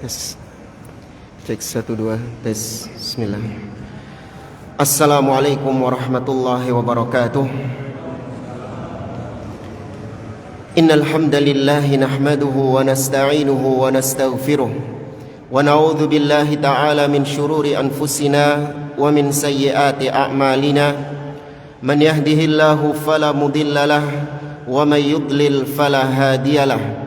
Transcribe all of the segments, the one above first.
Tes. Cek 1 2 tes. Bismillah. Assalamualaikum warahmatullahi wabarakatuh. Innal hamdalillah nahmaduhu wa nasta'inuhu wa nastaghfiruh wa na'udzu billahi ta'ala min shururi anfusina wa min sayyiati a'malina. Man yahdihillahu fala mudilla lahu wa man yudlil fala hadiyalah.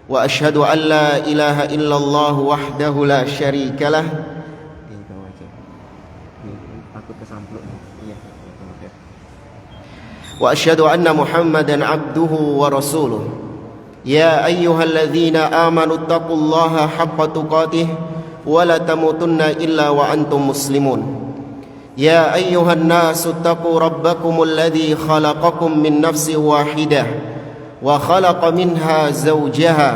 Wa asyhadu an la ilaha illallah wahdahu la syarika lah. Wa asyhadu anna Muhammadan abduhu wa rasuluh. Ya ayyuhalladzina amanu taqullaha haqqa tuqatih wa la tamutunna illa wa antum muslimun. Ya ayyuhan nasu taqu rabbakumul ladzi khalaqakum min nafsin wahidah وخلق منها زوجها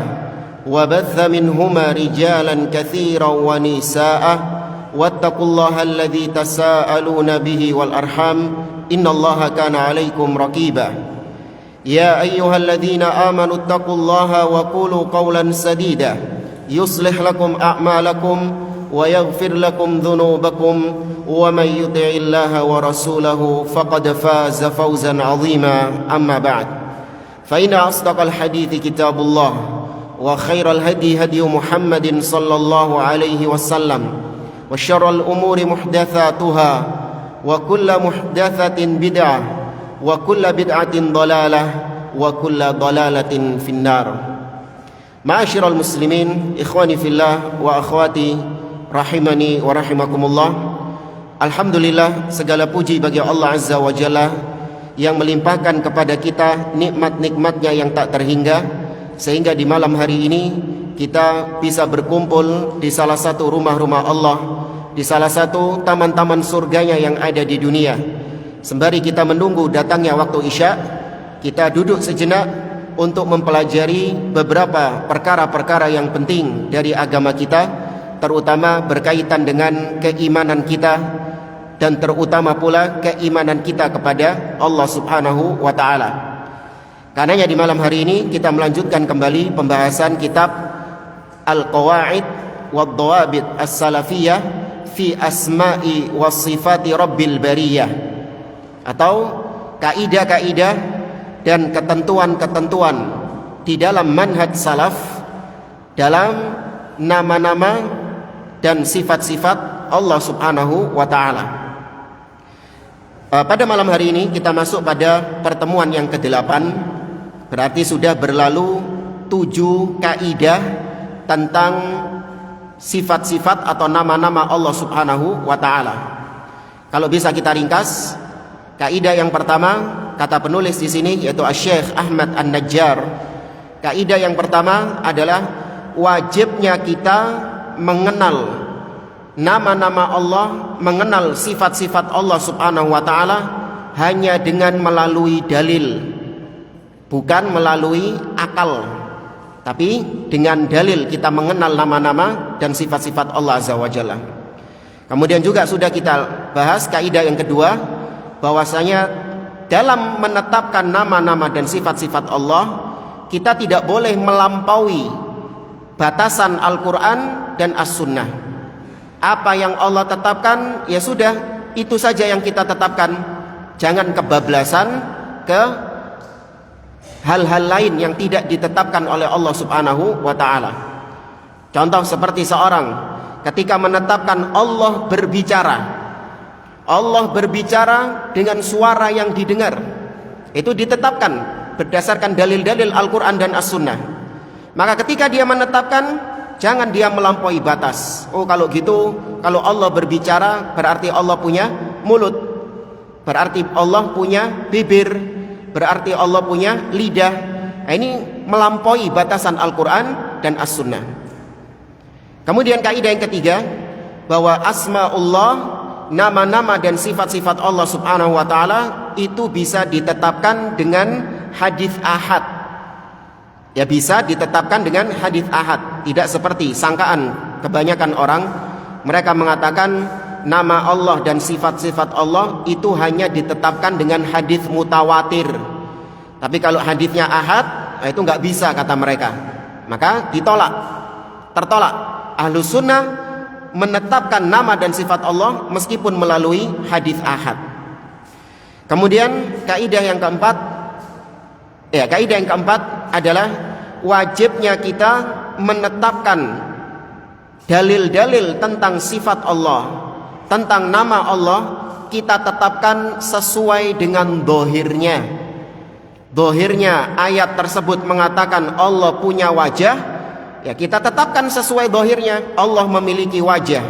وبث منهما رجالا كثيرا ونساء واتقوا الله الذي تساءلون به والأرحام إن الله كان عليكم رقيبا يا أيها الذين آمنوا اتقوا الله وقولوا قولا سديدا يصلح لكم أعمالكم ويغفر لكم ذنوبكم ومن يطع الله ورسوله فقد فاز فوزا عظيما أما بعد فإن أصدق الحديث كتاب الله وخير الهدي هدي محمد صلى الله عليه وسلم وشر الأمور محدثاتها وكل محدثة بدعة وكل بدعة ضلالة وكل ضلالة في النار. معاشر المسلمين إخواني في الله وأخواتي rahimani wa rahimakumullah. Alhamdulillah, segala puji bagi Allah Azza wa Jalla yang melimpahkan kepada kita nikmat-nikmatnya yang tak terhingga, sehingga di malam hari ini kita bisa berkumpul di salah satu rumah-rumah Allah, di salah satu taman-taman surganya yang ada di dunia. Sembari kita menunggu datangnya waktu Isya, kita duduk sejenak untuk mempelajari beberapa perkara-perkara yang penting dari agama kita, terutama berkaitan dengan keimanan kita, dan terutama pula keimanan kita kepada Allah Subhanahu wa ta'ala. Karenanya di malam hari ini kita melanjutkan kembali pembahasan kitab Al-Qawaid wad-Dawabit As-Salafiyah fi Asma'i wa Sifati Rabbil Bariyah, atau kaidah-kaidah dan ketentuan-ketentuan di dalam manhaj salaf dalam nama-nama dan sifat-sifat Allah Subhanahu wa ta'ala. Pada malam hari ini kita masuk pada pertemuan yang ke-8. Berarti sudah berlalu 7 kaidah tentang sifat-sifat atau nama-nama Allah Subhanahu wa ta'ala. Kalau bisa kita ringkas, kaidah yang pertama kata penulis di sini yaitu Syekh Ahmad An-Najjar. Kaidah yang pertama adalah wajibnya kita mengenal nama-nama Allah, mengenal sifat-sifat Allah Subhanahu wa ta'ala hanya dengan melalui dalil, bukan melalui akal, tapi dengan dalil kita mengenal nama-nama dan sifat-sifat Allah Azza wa Jalla. Kemudian juga sudah kita bahas kaidah yang kedua, bahwasanya dalam menetapkan nama-nama dan sifat-sifat Allah, kita tidak boleh melampaui batasan Al-Quran dan As-Sunnah. Apa yang Allah tetapkan, ya sudah, itu saja yang kita tetapkan. Jangan kebablasan ke hal-hal lain yang tidak ditetapkan oleh Allah Subhanahu wa ta'ala. Contoh seperti seorang ketika menetapkan Allah berbicara, Allah berbicara dengan suara yang didengar, itu ditetapkan berdasarkan dalil-dalil Al-Quran dan As-Sunnah. Maka ketika dia menetapkan, jangan dia melampaui batas. Oh, kalau gitu, kalau Allah berbicara berarti Allah punya mulut, berarti Allah punya bibir, berarti Allah punya lidah. Nah, ini melampaui batasan Al-Quran dan As-Sunnah. Kemudian kaidah yang ketiga, bahwa asma'ullah, nama-nama dan sifat-sifat Allah Subhanahu wa ta'ala itu bisa ditetapkan dengan hadis ahad. Ya, bisa ditetapkan dengan hadis ahad. Tidak seperti sangkaan kebanyakan orang, mereka mengatakan nama Allah dan sifat-sifat Allah itu hanya ditetapkan dengan hadis mutawatir. Tapi kalau hadisnya ahad, itu nggak bisa kata mereka. Maka ditolak, tertolak. Ahlus sunnah menetapkan nama dan sifat Allah meskipun melalui hadis ahad. Kemudian kaidah yang keempat adalah wajibnya kita menetapkan dalil-dalil tentang sifat Allah, tentang nama Allah, kita tetapkan sesuai dengan dohirnya. Dohirnya ayat tersebut mengatakan Allah punya wajah, ya kita tetapkan sesuai dohirnya, Allah memiliki wajah.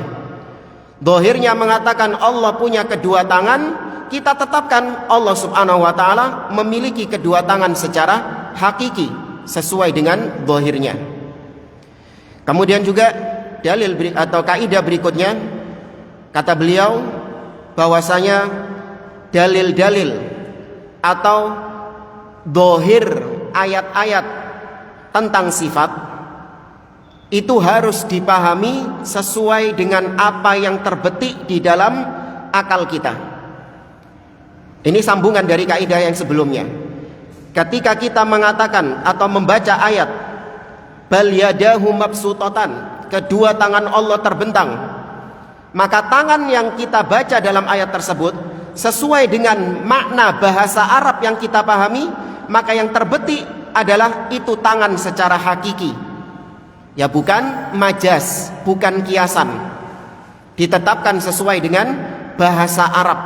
Dohirnya mengatakan Allah punya kedua tangan, kita tetapkan Allah subhanahu wa ta'ala memiliki kedua tangan secara hakiki sesuai dengan dohirnya. Kemudian juga dalil atau kaidah berikutnya, kata beliau bahwasanya dalil-dalil atau dohir ayat-ayat tentang sifat itu harus dipahami sesuai dengan apa yang terbetik di dalam akal kita. Ini sambungan dari kaidah yang sebelumnya. Ketika kita mengatakan atau membaca ayat bal yadahu mabsutatan, kedua tangan Allah terbentang, maka tangan yang kita baca dalam ayat tersebut sesuai dengan makna bahasa Arab yang kita pahami, maka yang terbetik adalah itu tangan secara hakiki, ya bukan majas, bukan kiasan, ditetapkan sesuai dengan bahasa Arab,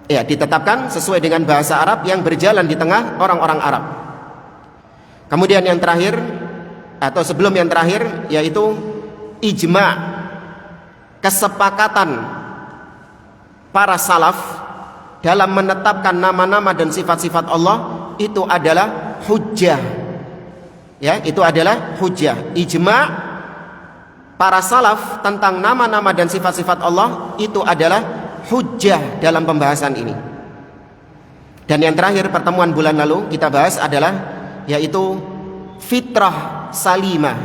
ya ditetapkan sesuai dengan bahasa Arab yang berjalan di tengah orang-orang Arab. Kemudian yang terakhir atau sebelum yang terakhir yaitu ijma', kesepakatan para salaf dalam menetapkan nama-nama dan sifat-sifat Allah itu adalah hujjah. Ya, itu adalah hujjah. Ijma' para salaf tentang nama-nama dan sifat-sifat Allah itu adalah hujjah dalam pembahasan ini. Dan yang terakhir pertemuan bulan lalu kita bahas adalah yaitu fitrah salimah.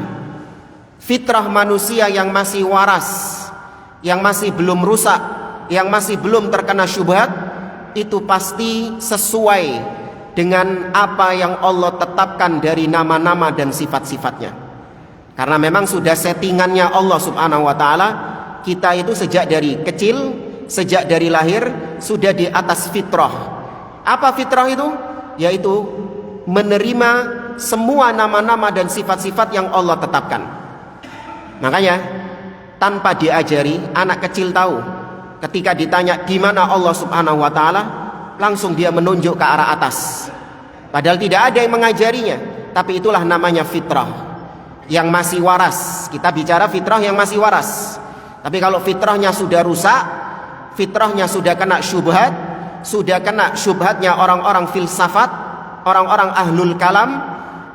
Fitrah manusia yang masih waras, yang masih belum rusak, yang masih belum terkena syubhat, itu pasti sesuai dengan apa yang Allah tetapkan dari nama-nama dan sifat-sifatnya. Karena memang sudah settingannya Allah subhanahu wa ta'ala, kita itu sejak dari kecil, sejak dari lahir sudah di atas fitrah. Apa fitrah itu? Yaitu menerima semua nama-nama dan sifat-sifat yang Allah tetapkan. Makanya tanpa diajari, anak kecil tahu. Ketika ditanya di mana Allah subhanahu wa ta'ala, langsung dia menunjuk ke arah atas. Padahal tidak ada yang mengajarinya. Tapi itulah namanya fitrah yang masih waras. Kita bicara fitrah yang masih waras. Tapi kalau fitrahnya sudah rusak, fitrahnya sudah kena syubhat, sudah kena syubhatnya orang-orang filsafat, orang-orang ahlul kalam,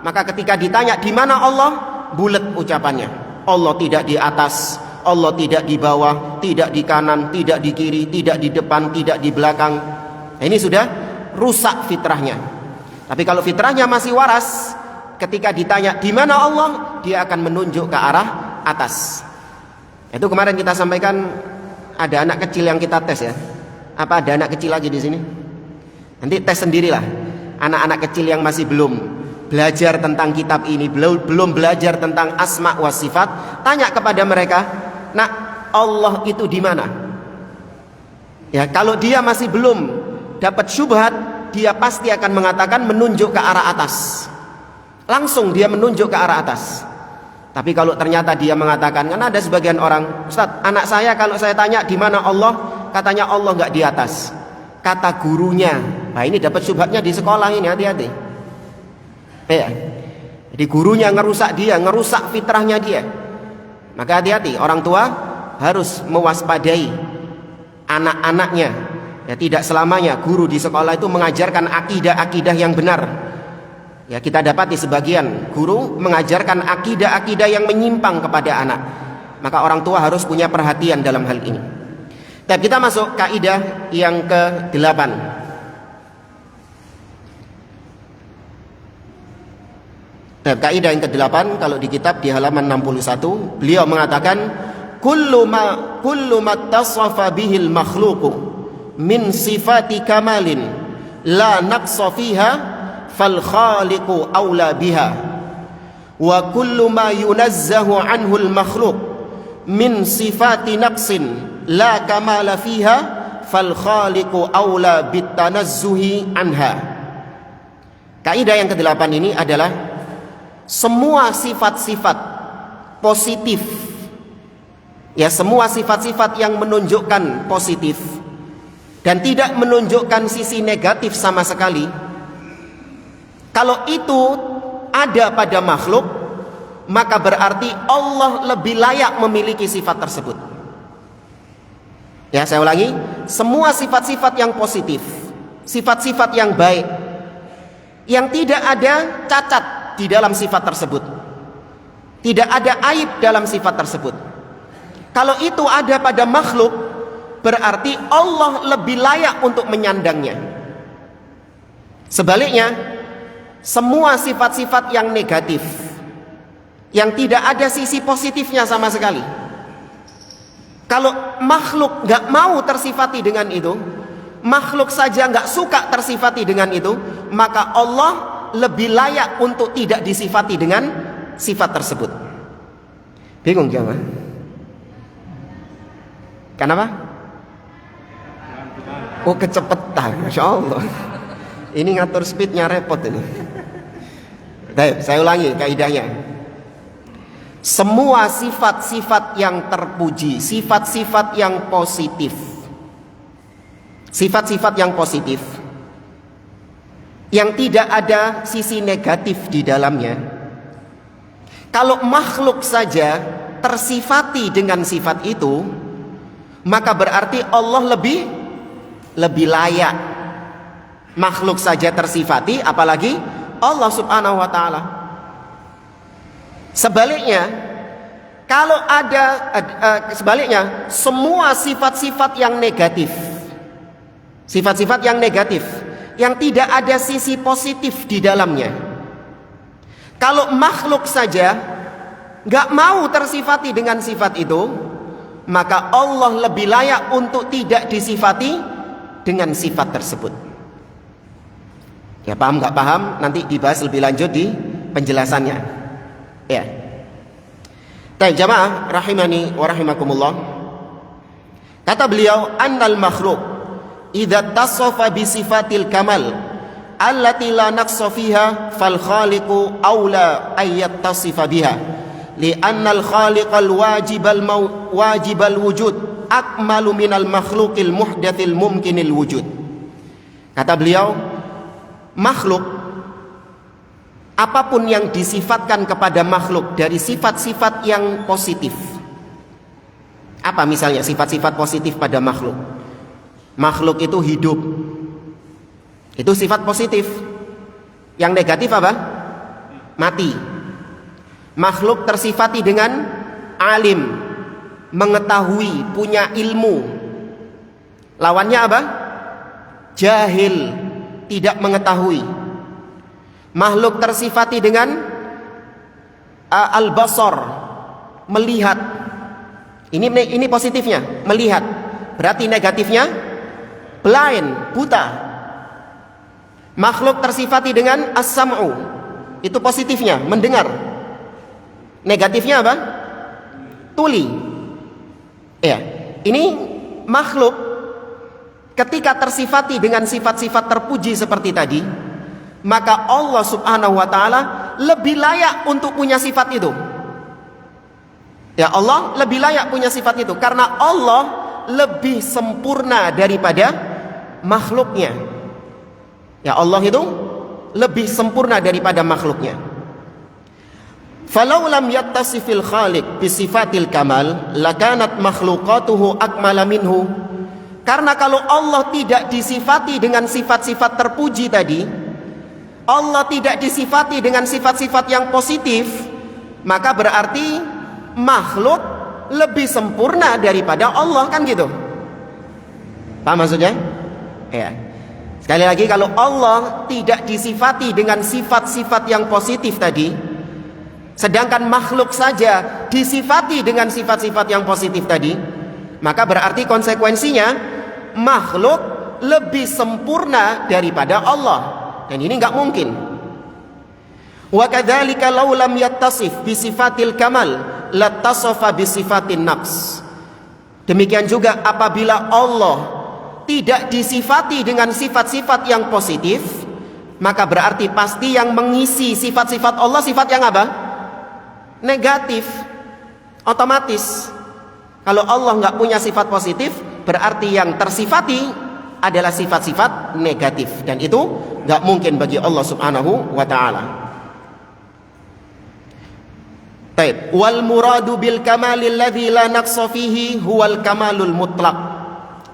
maka ketika ditanya di mana Allah, bulat ucapannya. Allah tidak di atas, Allah tidak di bawah, tidak di kanan, tidak di kiri, tidak di depan, tidak di belakang. Nah, ini sudah rusak fitrahnya. Tapi kalau fitrahnya masih waras, ketika ditanya di mana Allah, dia akan menunjuk ke arah atas. Itu kemarin kita sampaikan ada anak kecil yang kita tes ya. Apa ada anak kecil lagi di sini? Nanti tes sendirilah. Anak-anak kecil yang masih belum belajar tentang kitab ini, belum belajar tentang asma wa sifat, tanya kepada mereka, "Nak, Allah itu di mana?" Ya, kalau dia masih belum dapat syubhat, dia pasti akan mengatakan menunjuk ke arah atas. Langsung dia menunjuk ke arah atas. Tapi kalau ternyata dia mengatakan, kan ada sebagian orang, "Ustaz, anak saya kalau saya tanya di mana Allah, katanya Allah nggak di atas. Kata gurunya." Nah, ini dapat syubhatnya di sekolah ini, hati-hati. Ya. Jadi gurunya ngerusak dia, ngerusak fitrahnya dia. Maka hati-hati, orang tua harus mewaspadai anak-anaknya. Ya, tidak selamanya guru di sekolah itu mengajarkan akidah-akidah yang benar. Ya, kita dapati sebagian guru mengajarkan akidah-akidah yang menyimpang kepada anak. Maka orang tua harus punya perhatian dalam hal ini. Tapi kita masuk kaidah yang ke-8. Kaidah yang ke-8 kalau di kitab di halaman 61, beliau mengatakan kullu ma tasafa bihil makhluqu min sifati kamalin la naqsa fiha fal khaliqu aula biha wa kullu ma yunazzahu anhu al-makhluq min sifati naqsin la kamala fiha fal khaliqu aula bitanazzuhi anha. Kaidah yang ke-8 ini adalah semua sifat-sifat positif, ya, semua sifat-sifat yang menunjukkan positif dan tidak menunjukkan sisi negatif sama sekali, kalau itu ada pada makhluk, maka berarti Allah lebih layak memiliki sifat tersebut. Ya, saya ulangi, semua sifat-sifat yang positif, sifat-sifat yang baik, yang tidak ada cacat di dalam sifat tersebut, tidak ada aib dalam sifat tersebut, kalau itu ada pada makhluk, berarti Allah lebih layak untuk menyandangnya. Sebaliknya, semua sifat-sifat yang negatif, yang tidak ada sisi positifnya sama sekali, kalau makhluk gak mau tersifati dengan itu, makhluk saja gak suka tersifati dengan itu, maka Allah lebih layak untuk tidak disifati dengan sifat tersebut. Bingung jamaah? Kenapa? Oh, kecepetan, Masya Allah. Ini ngatur speednya repot ini. Baik, saya ulangi kaidahnya. Semua sifat-sifat yang terpuji, sifat-sifat yang positif, sifat-sifat yang positif, yang tidak ada sisi negatif di dalamnya, kalau makhluk saja tersifati dengan sifat itu, maka berarti Allah lebih layak. Makhluk saja tersifati, apalagi Allah subhanahu wa ta'ala. Sebaliknya, kalau ada sebaliknya, semua sifat-sifat yang negatif, sifat-sifat yang negatif, yang tidak ada sisi positif di dalamnya, kalau makhluk saja gak mau tersifati dengan sifat itu, maka Allah lebih layak untuk tidak disifati dengan sifat tersebut. Ya, paham gak paham? Nanti dibahas lebih lanjut di penjelasannya. Ya. Baik jamaah rahimani wa rahimakumullah. Kata beliau, annal makhluk idza tasafa bi sifatil kamal allati la naqsa fiha fal khaliqu aula ay yattasifa biha li'anna al khaliqal wajibal wujud akmalu minal makhluqil muhdatsil mumkinil wujud. Kata beliau, makhluk, apapun yang disifatkan kepada makhluk dari sifat-sifat yang positif. Apa misalnya sifat-sifat positif pada makhluk? Makhluk itu hidup, itu sifat positif. Yang negatif apa? Mati. Makhluk tersifati dengan alim, mengetahui, punya ilmu. Lawannya apa? Jahil, tidak mengetahui. Makhluk tersifati dengan al-basar, melihat. Ini positifnya, melihat. Berarti negatifnya blind, buta. Makhluk tersifati dengan as-sam'u, itu positifnya, mendengar. Negatifnya apa? Tuli. Ya, ini makhluk ketika tersifati dengan sifat-sifat terpuji seperti tadi, maka Allah subhanahu wa ta'ala lebih layak untuk punya sifat itu. Ya, Allah lebih layak punya sifat itu karena Allah lebih sempurna daripada makhluknya. Ya, Allah itu lebih sempurna daripada makhluknya. Falau lam yattasifil khaliq bi sifatil kamal lakanat makhluqatuhu akmala minhu. Karena kalau Allah tidak disifati dengan sifat-sifat terpuji tadi, Allah tidak disifati dengan sifat-sifat yang positif, maka berarti makhluk lebih sempurna daripada Allah, kan gitu. Paham maksudnya? Ya. Sekali lagi, kalau Allah tidak disifati dengan sifat-sifat yang positif tadi, sedangkan makhluk saja disifati dengan sifat-sifat yang positif tadi, maka berarti konsekuensinya makhluk lebih sempurna daripada Allah. Dan ini nggak mungkin. Wa kadzalika law lam yattasif bi sifatil kamal lattasafa bi sifatin naqs. Demikian juga apabila Allah tidak disifati dengan sifat-sifat yang positif, maka berarti pasti yang mengisi sifat-sifat Allah sifat yang apa? Negatif. Otomatis kalau Allah nggak punya sifat positif, berarti yang tersifati adalah sifat-sifat negatif, dan itu nggak mungkin bagi Allah Subhanahu wa ta'ala. Baik, wal muradu bil kamalil ladzi la naqsa fihi huwal kamalul mutlaq.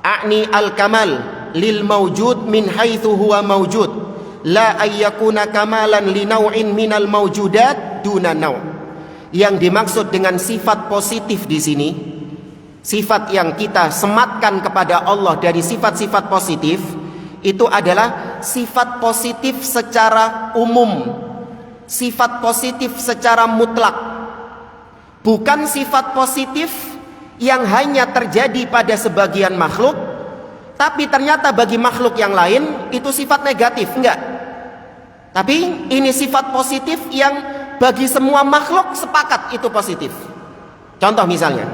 A'ni al kamal lil mawjud min haitsu huwa mawjud, la ayyakuna kamalan li naw'in minal mawjudat duna naw'. Yang dimaksud dengan sifat positif di sini, sifat yang kita sematkan kepada Allah dari sifat-sifat positif, itu adalah sifat positif secara umum, sifat positif secara mutlak. Bukan sifat positif yang hanya terjadi pada sebagian makhluk, tapi ternyata bagi makhluk yang lain itu sifat negatif. Enggak. Tapi ini sifat positif yang bagi semua makhluk sepakat itu positif. Contoh misalnya,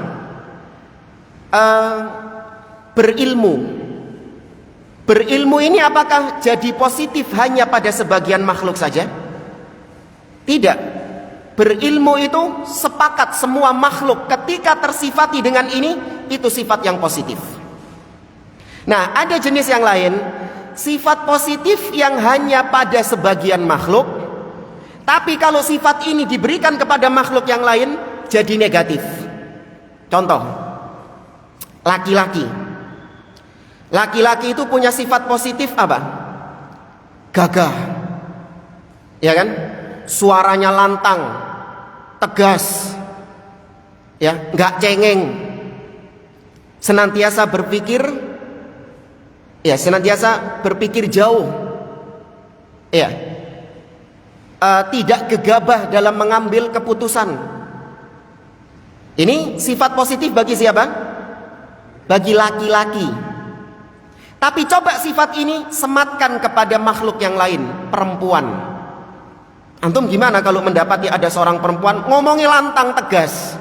berilmu ini apakah jadi positif hanya pada sebagian makhluk saja? Tidak. Berilmu itu sepakat semua makhluk ketika tersifati dengan ini, itu sifat yang positif. Nah, ada jenis yang lain, sifat positif yang hanya pada sebagian makhluk, tapi kalau sifat ini diberikan kepada makhluk yang lain jadi negatif. Contoh, laki-laki. Laki-laki itu punya sifat positif apa? Gagah. Ya kan? Suaranya lantang, tegas, ya, nggak cengeng, senantiasa berpikir jauh, ya, tidak gegabah dalam mengambil keputusan. Ini sifat positif bagi siapa? Bagi laki-laki. Tapi coba sifat ini sematkan kepada makhluk yang lain, perempuan. Antum gimana kalau mendapati ada seorang perempuan ngomongnya lantang tegas,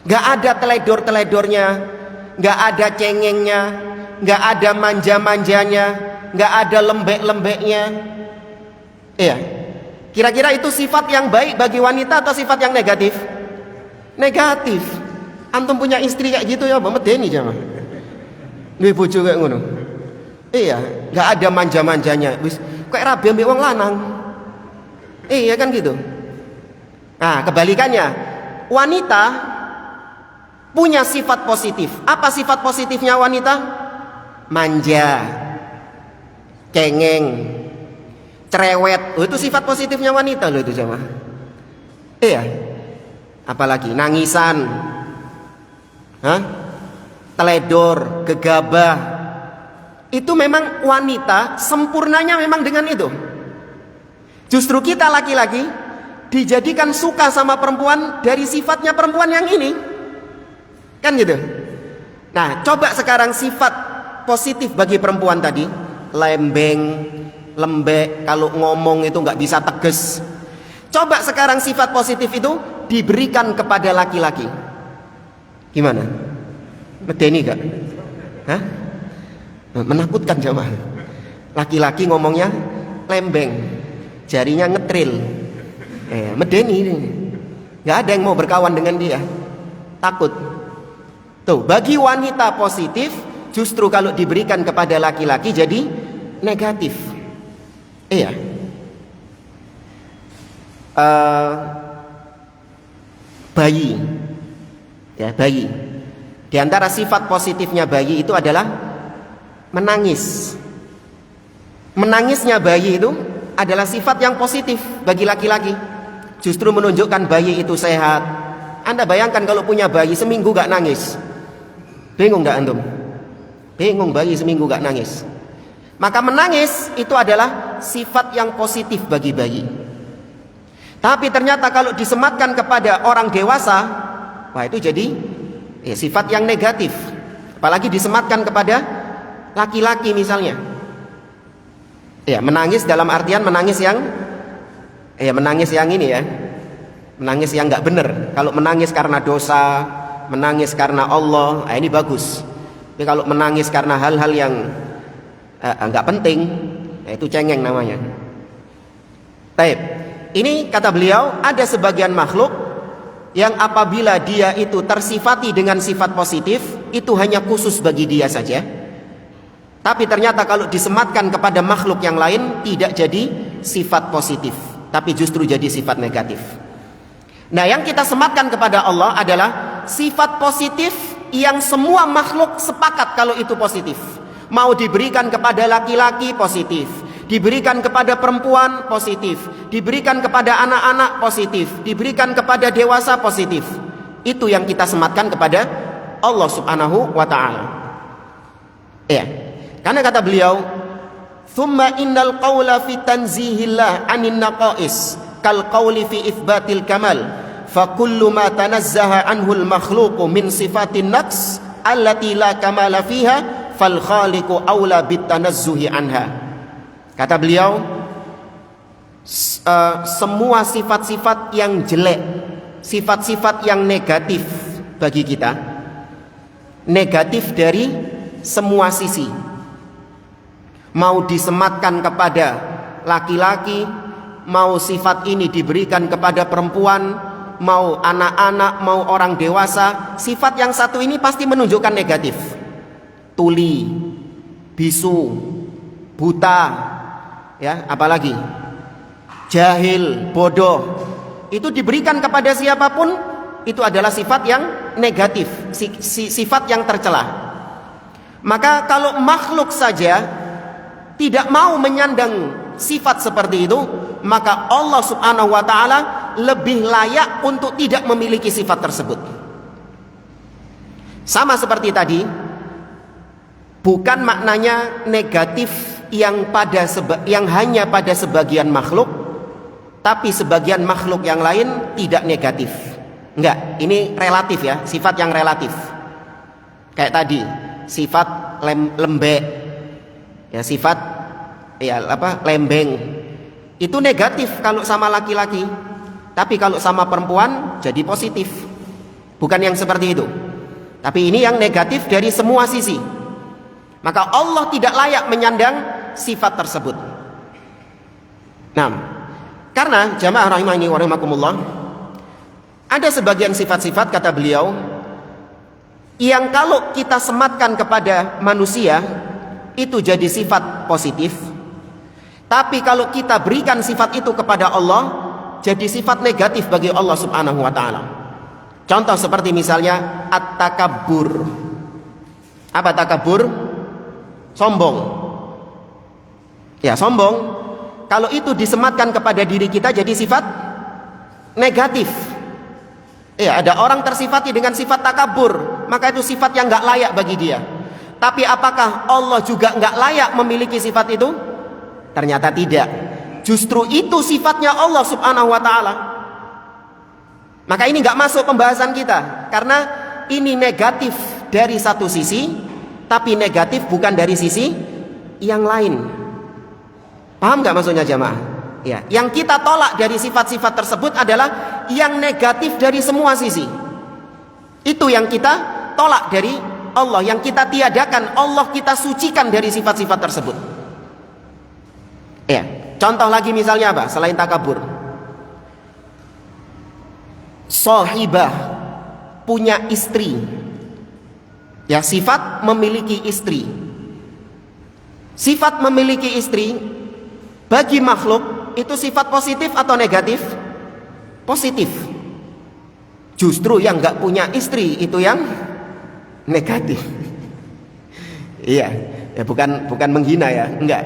gak ada teledor-teledornya, gak ada cengengnya, gak ada manja-manjanya, gak ada lembek-lembeknya. Iya. Kira-kira itu sifat yang baik bagi wanita atau sifat yang negatif? Negatif. Antum punya istri kayak gitu ya, medeni jamaah. Duwe bojo kayak ngono. Iya, gak ada manja-manjanya. Wis kayak rabi ambek wong lanang. Iya kan gitu. Nah, kebalikannya, wanita punya sifat positif. Apa sifat positifnya wanita? Manja, cengeng, cerewet. Itu sifat positifnya wanita loh itu jamaah. Iya. Apalagi nangisan, teledor, gegabah. Itu memang wanita sempurnanya memang dengan itu. Justru kita laki-laki dijadikan suka sama perempuan dari sifatnya perempuan yang ini, kan gitu. Nah, coba sekarang sifat positif bagi perempuan tadi, lembeng, lembek, kalau ngomong itu nggak bisa tegas. Coba sekarang sifat positif itu diberikan kepada laki-laki, gimana? Medeni gak? Hah? Menakutkan jamaah. Laki-laki ngomongnya lembeng, jarinya ngetril, medeni ini, nggak ada yang mau berkawan dengan dia, takut. Tuh, bagi wanita positif, justru kalau diberikan kepada laki-laki jadi negatif. Iya. Bayi, ya, bayi. Di antara sifat positifnya bayi itu adalah menangis. Menangisnya bayi itu adalah sifat yang positif bagi laki-laki. Justru menunjukkan bayi itu sehat. Anda bayangkan kalau punya bayi seminggu gak nangis, bingung gak antum? Bingung, bayi seminggu gak nangis. Maka menangis itu adalah sifat yang positif bagi bayi. Tapi ternyata kalau disematkan kepada orang dewasa, wah itu jadi sifat yang negatif. Apalagi disematkan kepada laki-laki misalnya. Ya, menangis dalam artian menangis yang Ya menangis yang ini ya, menangis yang nggak bener. Kalau menangis karena dosa, menangis karena Allah, ini bagus. Tapi kalau menangis karena hal-hal yang nggak penting, itu cengeng namanya. Taib. Ini kata beliau, ada sebagian makhluk yang apabila dia itu tersifati dengan sifat positif, itu hanya khusus bagi dia saja. Tapi ternyata kalau disematkan kepada makhluk yang lain, tidak jadi sifat positif, tapi justru jadi sifat negatif. Nah, yang kita sematkan kepada Allah adalah sifat positif yang semua makhluk sepakat kalau itu positif. Mau diberikan kepada laki-laki positif, diberikan kepada perempuan positif, diberikan kepada anak-anak positif, diberikan kepada dewasa positif. Itu yang kita sematkan kepada Allah Subhanahu wa ta'ala. Ya. Karena kata beliau, "Tsumma innal qawla fi tanzihillah 'anil naqais kal qawli fi itsbatil kamal, fa kullu ma tanazzaha anhu al makhluqu min sifatin naqs allati la kamala fiha fal khaliqu aula bit tanazzuhi anha." Kata beliau, semua sifat-sifat yang jelek, sifat-sifat yang negatif bagi kita, negatif dari semua sisi, mau disematkan kepada laki-laki, mau sifat ini diberikan kepada perempuan, mau anak-anak, mau orang dewasa, sifat yang satu ini pasti menunjukkan negatif. Tuli, bisu, buta, ya, apalagi jahil, bodoh, itu diberikan kepada siapapun, itu adalah sifat yang negatif, sifat yang tercela. Maka kalau makhluk saja tidak mau menyandang sifat seperti itu, maka Allah Subhanahu wa ta'ala lebih layak untuk tidak memiliki sifat tersebut. Sama seperti tadi, bukan maknanya negatif yang hanya pada sebagian makhluk, tapi sebagian makhluk yang lain tidak negatif. Enggak, ini relatif ya, sifat yang relatif. Kayak tadi, sifat lembek, ya, sifat lembeng. Itu negatif kalau sama laki-laki, tapi kalau sama perempuan jadi positif. Bukan yang seperti itu. Tapi ini yang negatif dari semua sisi. Maka Allah tidak layak menyandang sifat tersebut. Nah, karena jamaah rahimani wa rahimakumullah, ada sebagian sifat-sifat kata beliau yang kalau kita sematkan kepada manusia itu jadi sifat positif, tapi kalau kita berikan sifat itu kepada Allah jadi sifat negatif bagi Allah Subhanahu wa ta'ala. Contoh seperti misalnya at-takabbur. Apa takabur? Sombong. Ya, sombong. Kalau itu disematkan kepada diri kita jadi sifat negatif. Ya, ada orang tersifati dengan sifat takabur, maka itu sifat yang gak layak bagi dia. Tapi apakah Allah juga gak layak memiliki sifat itu? Ternyata tidak. Justru itu sifatnya Allah Subhanahu wa ta'ala. Maka ini gak masuk pembahasan kita, karena ini negatif dari satu sisi, tapi negatif bukan dari sisi yang lain. Paham gak maksudnya jamaah? Ya, yang kita tolak dari sifat-sifat tersebut adalah yang negatif dari semua sisi. Itu yang kita tolak dari Allah, yang kita tiadakan. Allah kita sucikan dari sifat-sifat tersebut. Ya, contoh lagi misalnya apa? Selain takabur, sahibah, punya istri. Ya, sifat memiliki istri. Sifat memiliki istri bagi makhluk itu sifat positif atau negatif? Positif. Justru yang gak punya istri itu yang negatif. Iya, ya bukan menghina ya, enggak.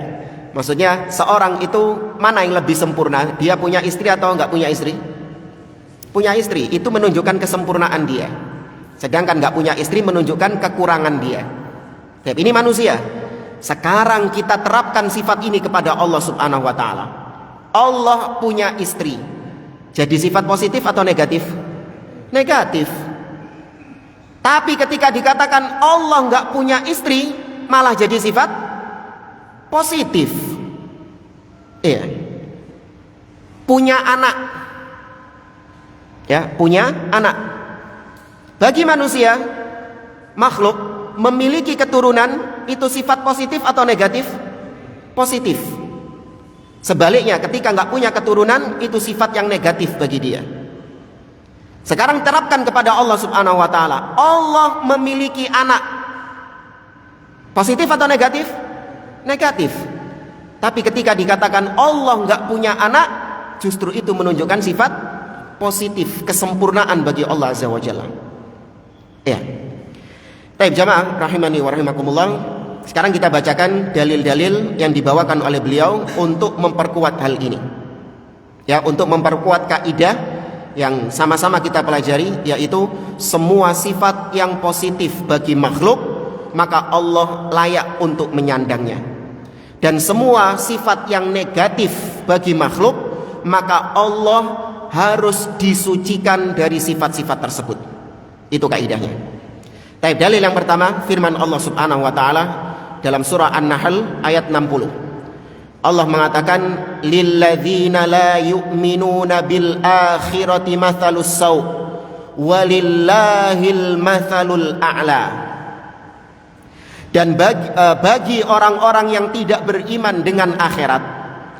Maksudnya seorang itu mana yang lebih sempurna? Dia punya istri atau gak punya istri? Punya istri, itu menunjukkan kesempurnaan dia. Sedangkan gak punya istri menunjukkan kekurangan dia. Tapi ini manusia. Sekarang kita terapkan sifat ini kepada Allah Subhanahu wa ta'ala. Allah punya istri. Jadi sifat positif atau negatif? Negatif. Tapi ketika dikatakan Allah nggak punya istri, malah jadi sifat positif. Iya. punya anak. Ya, punya anak. Bagi manusia, makhluk memiliki keturunan itu sifat positif atau negatif? Positif. Sebaliknya, ketika nggak punya keturunan itu sifat yang negatif bagi dia. Sekarang terapkan kepada Allah Subhanahu wa taala. Allah memiliki anak. Positif atau negatif? Negatif. Tapi ketika dikatakan Allah nggak punya anak, justru itu menunjukkan sifat positif, kesempurnaan bagi Allah Azza wa Jalla. Ya. Baik jamaah rahimani wa rahimakumullah. Sekarang kita bacakan dalil-dalil yang dibawakan oleh beliau untuk memperkuat hal ini. Ya, untuk memperkuat kaidah yang sama-sama kita pelajari, yaitu semua sifat yang positif bagi makhluk maka Allah layak untuk menyandangnya. Dan semua sifat yang negatif bagi makhluk maka Allah harus disucikan dari sifat-sifat tersebut. Itu kaidahnya. Taib, dalil yang pertama firman Allah Subhanahu wa taala dalam surah An-Nahl ayat 60. Allah mengatakan lilladzina la yu'minuna bil akhirati mathalus saw walillahil mathalul a'la. Dan bagi orang-orang yang tidak beriman dengan akhirat,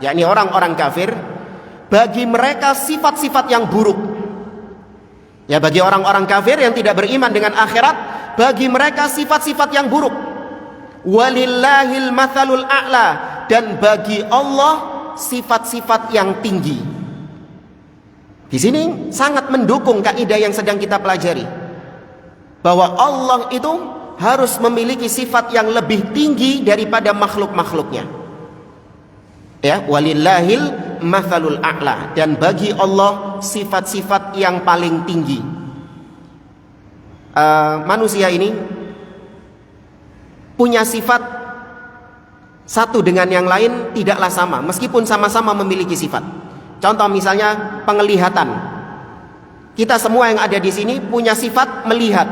yakni orang-orang kafir, bagi mereka sifat-sifat yang buruk. Ya, bagi orang-orang kafir yang tidak beriman dengan akhirat, bagi mereka sifat-sifat yang buruk. Walillahil mathalul a'la, dan bagi Allah sifat-sifat yang tinggi. Di sini sangat mendukung kaidah yang sedang kita pelajari, bahwa Allah itu harus memiliki sifat yang lebih tinggi daripada makhluk-makhluknya. Ya, walillahil mathalul a'la, dan bagi Allah sifat-sifat yang paling tinggi. Manusia ini punya sifat satu dengan yang lain tidaklah sama, meskipun sama-sama memiliki sifat. Contoh misalnya penglihatan. Kita semua yang ada di sini punya sifat melihat.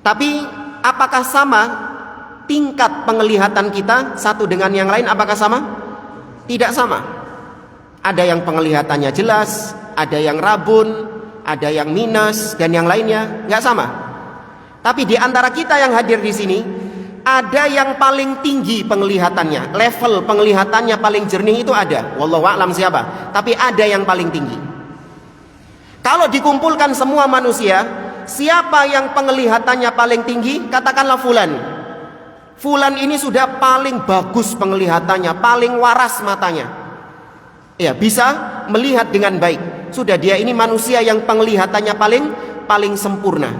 Tapi apakah sama tingkat penglihatan kita satu dengan yang lain? Apakah sama? Tidak sama. Ada yang penglihatannya jelas, ada yang rabun, ada yang minus, dan yang lainnya nggak sama. Tapi di antara kita yang hadir di sini, ada yang paling tinggi penglihatannya, level penglihatannya paling jernih itu ada. Wallahu a'lam siapa, tapi ada yang paling tinggi. Kalau dikumpulkan semua manusia, siapa yang penglihatannya paling tinggi? Katakanlah fulan. Fulan ini sudah paling bagus penglihatannya, paling waras matanya. Ya, bisa melihat dengan baik. Sudah, dia ini manusia yang penglihatannya paling sempurna.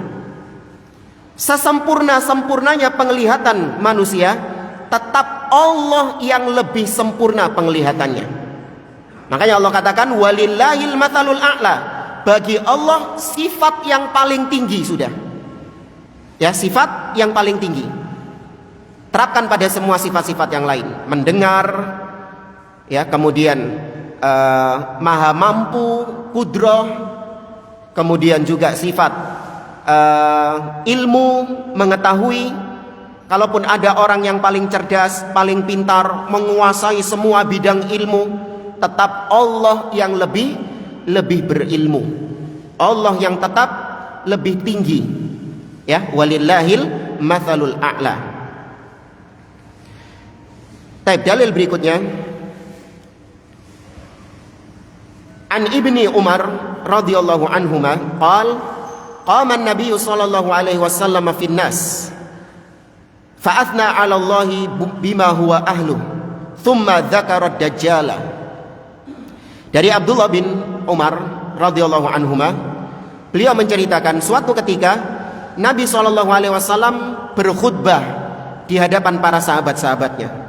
Sesempurna-sempurnanya penglihatan manusia, tetap Allah yang lebih sempurna penglihatannya. Makanya Allah katakan walillahil mathalul a'la, bagi Allah sifat yang paling tinggi sudah. Ya, sifat yang paling tinggi. Terapkan pada semua sifat-sifat yang lain. Mendengar, ya, kemudian maha mampu, qudrah, kemudian juga sifat ilmu, mengetahui. Kalaupun ada orang yang paling cerdas, paling pintar, menguasai semua bidang ilmu, tetap Allah yang lebih berilmu. Allah yang tetap lebih tinggi. Ya, walillahil mathalul a'la. Taib, dalil berikutnya an Ibni Umar radhiyallahu anhuma qala qama an-nabiy sallallahu alaihi wasallam fi an-nas fa athna 'ala Allah bima huwa ahluh thumma dzakara ad-dajjal. Dari Abdullah bin Umar radhiyallahu anhuma, beliau menceritakan suatu ketika Nabi sallallahu alaihi wasallam berkhutbah di hadapan para sahabat-sahabatnya.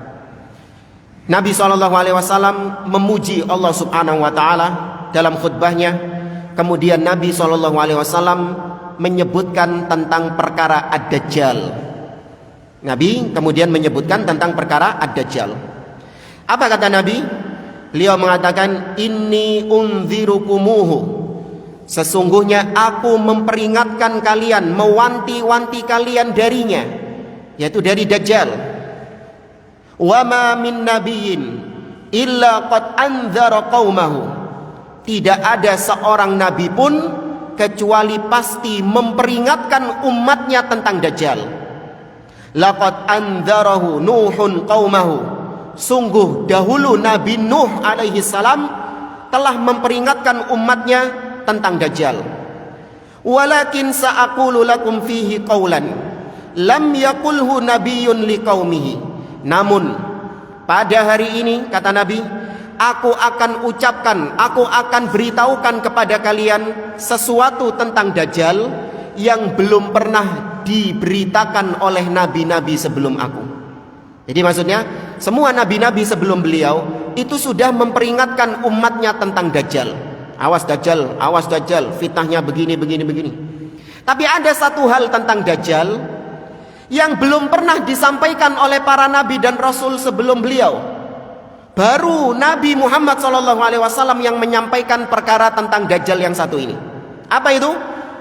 Nabi sallallahu alaihi wasallam memuji Allah Subhanahu wa taala dalam khutbahnya. Kemudian Nabi sallallahu alaihi wasallam menyebutkan tentang perkara Ad-Dajjal. Nabi kemudian menyebutkan tentang perkara Ad-Dajjal. Apa kata Nabi? Beliau mengatakan inni unzirukumuhu, sesungguhnya aku memperingatkan kalian, mewanti-wanti kalian darinya, yaitu dari Dajjal. Wa ma min nabiyyin, illa qad anzara qaumahu. Tidak ada seorang nabi pun kecuali pasti memperingatkan umatnya tentang Dajjal. Laqad anzarahu Nuhun qaumahu. Sungguh dahulu Nabi Nuh alaihi salam telah memperingatkan umatnya tentang Dajjal. Walakin sa'aqulu lakum fihi qawlan lam yaqulhu nabiyyun liqaumihi. Namun pada hari ini, kata Nabi, aku akan ucapkan, aku akan beritahukan kepada kalian sesuatu tentang Dajjal yang belum pernah diberitakan oleh nabi-nabi sebelum aku. Jadi maksudnya semua nabi-nabi sebelum beliau itu sudah memperingatkan umatnya tentang Dajjal. Awas Dajjal, fitnahnya begini. Tapi ada satu hal tentang Dajjal yang belum pernah disampaikan oleh para nabi dan rasul sebelum beliau. Baru Nabi Muhammad SAW yang menyampaikan perkara tentang Dajjal yang satu ini. Apa itu?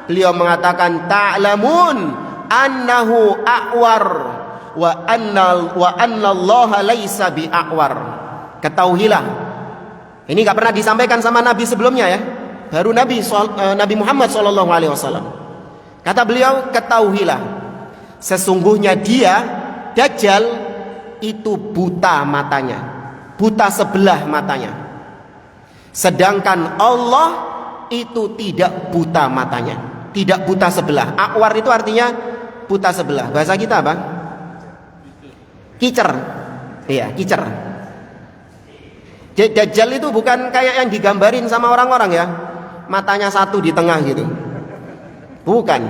Beliau mengatakan, ta'lamun annahu a'war wa anna Allah laisa bi'a'war. Ketahuilah. Ini gak pernah disampaikan sama Nabi sebelumnya ya. Baru Nabi Muhammad SAW. Kata beliau, ketahuilah, sesungguhnya dia, Dajjal, itu buta matanya, buta sebelah matanya. Sedangkan Allah itu tidak buta matanya, tidak buta sebelah. Akwar itu artinya buta sebelah. Bahasa kita apa? Kicer. Iya, kicer. Dajjal itu bukan kayak yang digambarin sama orang-orang ya, matanya satu di tengah gitu. Bukan.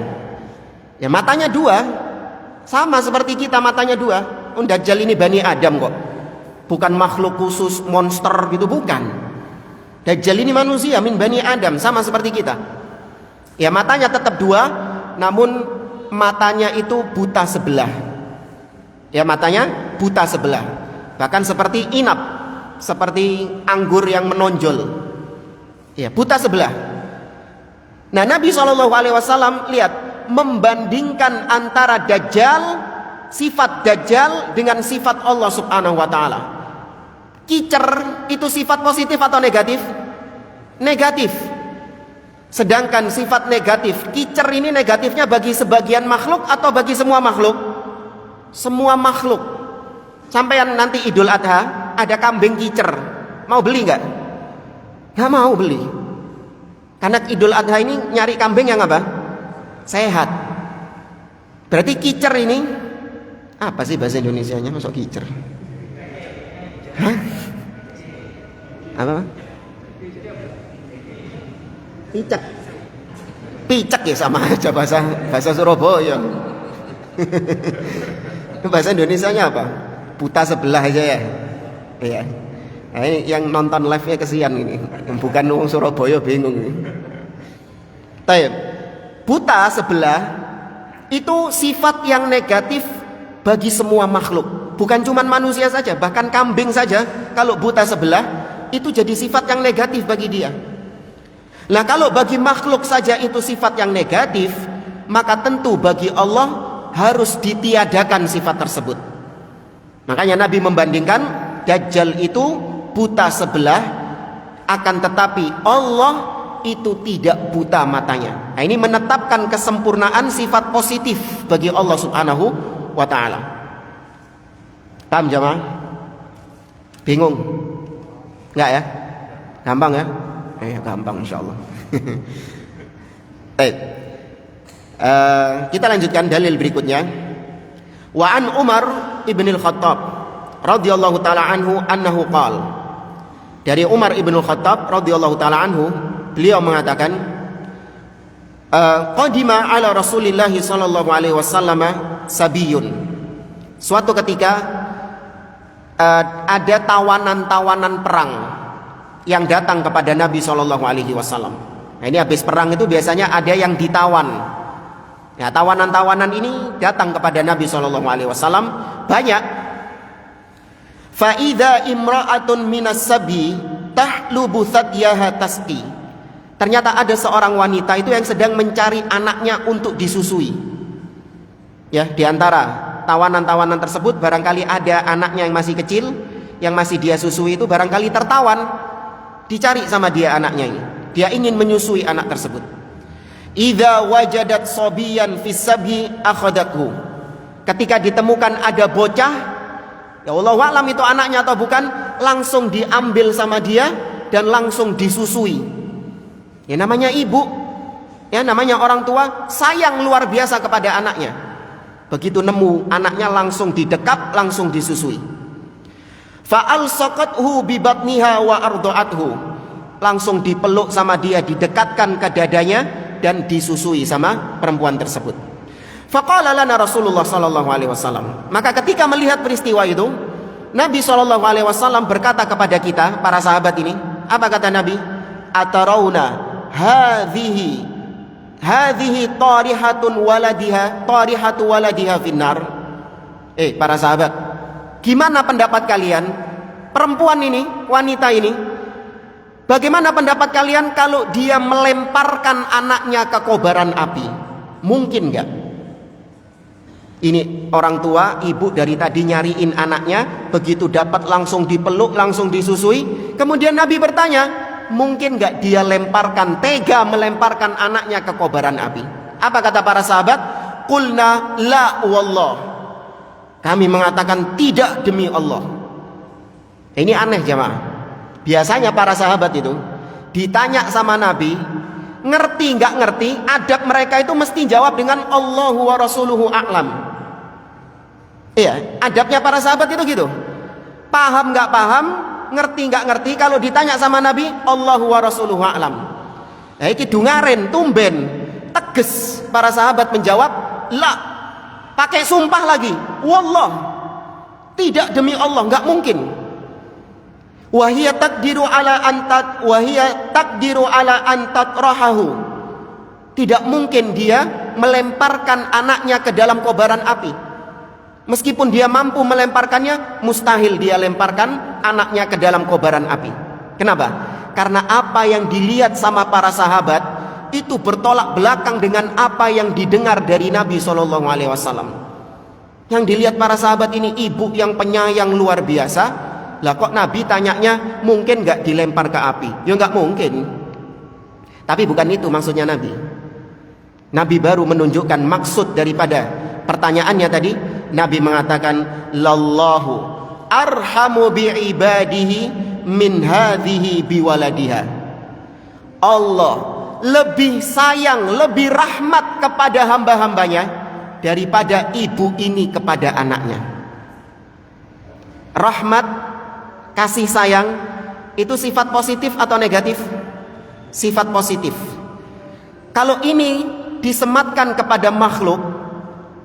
Ya matanya dua, sama seperti kita matanya dua. Dajjal ini Bani Adam kok, bukan makhluk khusus monster gitu, bukan. Dajjal ini manusia min Bani Adam, sama seperti kita. Ya matanya tetap dua, namun matanya itu buta sebelah. Ya matanya buta sebelah, bahkan seperti inap, seperti anggur yang menonjol. Ya buta sebelah. Nah Nabi SAW lihat, membandingkan antara Dajjal, sifat Dajjal dengan sifat Allah Subhanahu wa ta'ala. Kicer itu sifat positif atau negatif? Negatif. Sedangkan sifat negatif, kicer ini negatifnya bagi sebagian makhluk atau bagi semua makhluk? Semua makhluk. Sampai nanti Idul Adha ada kambing kicer, mau beli nggak? Nggak mau beli. Karena Idul Adha ini nyari kambing yang apa? Sehat. Berarti kicer ini apa sih bahasa Indonesianya? Masuk kicer? Hah? Apa? Picek. Picek ya sama aja bahasa Surabaya. Bahasa Indonesianya apa? Buta sebelah aja ya. Iya. Nah, ini yang nonton live-nya kesian ini. Bukan orang Surabaya bingung ini. Taib. Buta sebelah itu sifat yang negatif bagi semua makhluk. Bukan cuma manusia saja, bahkan kambing saja kalau buta sebelah itu jadi sifat yang negatif bagi dia. Nah, kalau bagi makhluk saja itu sifat yang negatif, maka tentu bagi Allah harus ditiadakan sifat tersebut. Makanya Nabi membandingkan Dajjal itu buta sebelah, akan tetapi Allah itu tidak buta matanya. Nah, ini menetapkan kesempurnaan sifat positif bagi Allah Subhanahu wa ta'ala. Paham jamaah? Bingung? Enggak ya? Gampang ya? Gampang insyaallah. Baik. Kita lanjutkan dalil berikutnya. Wa an Umar ibn al-Khattab radhiyallahu taala anhu annahu qala. Dari Umar ibn al-Khattab radhiyallahu taala anhu, beliau mengatakan, qadima ala Rasulillah sallallahu alaihi wasallam sabiyun. Suatu ketika ada tawanan-tawanan perang yang datang kepada Nabi sallallahu alaihi wasallam. Nah, ini habis perang itu biasanya ada yang ditawan. Ya, tawanan-tawanan ini datang kepada Nabi sallallahu alaihi wasallam banyak. Fa idza imra'atun minas sabi tahlubu thadyaha tasqi. Ternyata ada seorang wanita itu yang sedang mencari anaknya untuk disusui. Ya, di antara tawanan-tawanan tersebut barangkali ada anaknya yang masih kecil yang masih dia susui itu barangkali tertawan, dicari sama dia anaknya ini. Dia ingin menyusui anak tersebut. Idza wajadat sabiyan fis sabyi akhadathu. Ketika ditemukan ada bocah, ya Allah wa'lam itu anaknya atau bukan, langsung diambil sama dia dan langsung disusui. Ya namanya ibu, ya namanya orang tua, sayang luar biasa kepada anaknya. Begitu nemu anaknya langsung didekap, langsung disusui. Fa'alsaqathu bi batniha wa arda'athu. Langsung dipeluk sama dia, didekatkan ke dadanya dan disusui sama perempuan tersebut. Faqala lana Rasulullah sallallahu alaihi wasallam. Maka ketika melihat peristiwa itu, Nabi sallallahu alaihi wasallam berkata kepada kita, para sahabat ini, apa kata Nabi? Atarauna hadhihi tarihatu waladiha finnar. Para sahabat, gimana pendapat kalian? Perempuan ini, wanita ini, bagaimana pendapat kalian kalau dia melemparkan anaknya ke kobaran api? Mungkin enggak? Ini orang tua, ibu dari tadi nyariin anaknya, begitu dapat langsung dipeluk, langsung disusui. Kemudian Nabi bertanya, mungkin gak dia lemparkan, tega melemparkan anaknya ke kobaran api? Apa kata para sahabat? Qulna la wallah. Kami mengatakan tidak demi Allah. Ini aneh jamaah. Biasanya para sahabat itu ditanya sama Nabi, ngerti gak ngerti, adab mereka itu mesti jawab dengan Allahu wa rasuluhu a'lam. Iya, adabnya para sahabat itu gitu. Paham gak paham, ngerti nggak ngerti, kalau ditanya sama Nabi Allahu wa rasuluhu a'lam. Iki dungaren, tumben, tegas para sahabat menjawab la, pakai sumpah lagi, wallah, tidak demi Allah, nggak mungkin. Wahia takdiru ala antat rahahu. Tidak mungkin dia melemparkan anaknya ke dalam kobaran api. Meskipun dia mampu melemparkannya, mustahil dia lemparkan anaknya ke dalam kobaran api. Kenapa? Karena apa yang dilihat sama para sahabat itu bertolak belakang dengan apa yang didengar dari Nabi SAW. Yang dilihat para sahabat ini ibu yang penyayang luar biasa. Lah kok Nabi tanyanya mungkin gak dilempar ke api? Ya gak mungkin. Tapi bukan itu maksudnya Nabi. Nabi baru menunjukkan maksud daripada pertanyaannya tadi. Nabi mengatakan lallahu arhamu bi'ibadihi min hadhihi biwaladiha. Allah lebih sayang, lebih rahmat kepada hamba-hambanya daripada ibu ini kepada anaknya. Rahmat, kasih sayang itu sifat positif atau negatif? Sifat positif. Kalau ini disematkan kepada makhluk